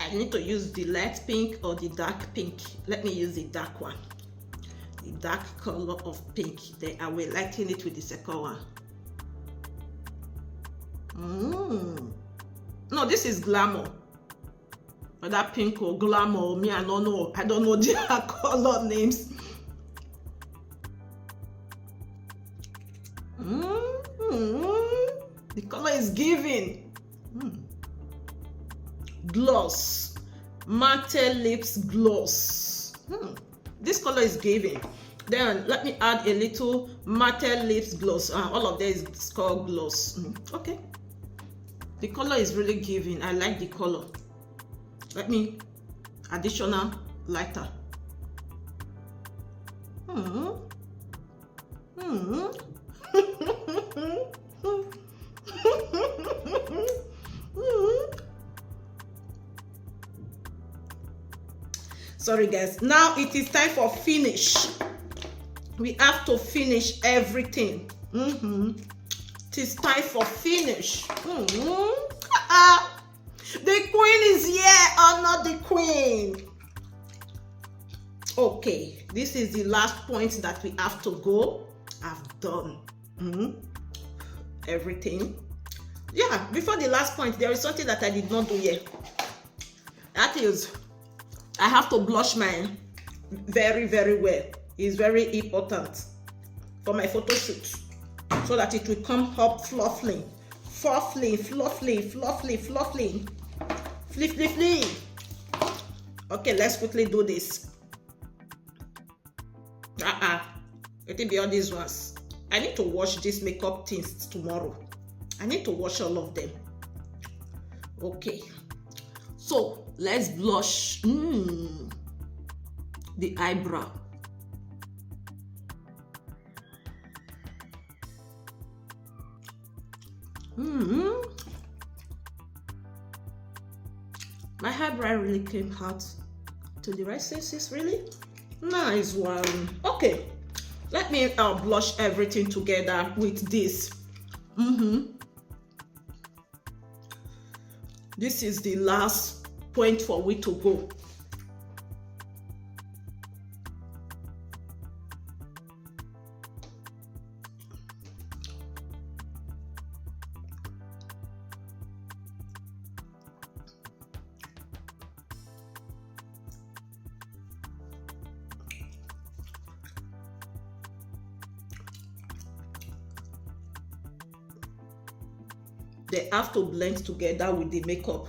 I need to use the light pink or the dark pink. Let me use the dark one. The dark color of pink. Then I will lighten it with the second one. No, this is glamour. Whether pink or glamour or me, I don't know. I don't know their color names. The color is giving. Gloss. Matte lips gloss. This color is giving. Then let me add a little matte lips gloss. All of this is called gloss. Okay. The color is really giving. I like the color. Let me additional lighter. Sorry guys, now it is time for finish. We have to finish everything. It is time for finish. The queen is here or not the queen? Okay, this is the last point that we have to go. I've done everything. Yeah, before the last point, there is something that I did not do yet. That is, I have to blush mine very, very well. It's very important for my photo shoot, so that it will come up fluffy. Fluffy. Okay, let's quickly do this. It will be all these ones. I need to wash these makeup things tomorrow. I need to wash all of them. Okay, so let's blush the eyebrow. My eyebrow really came out to the right senses. Really nice one. Okay, let me blush everything together with this. This is the last point for we to go. They have to blend together with the makeup.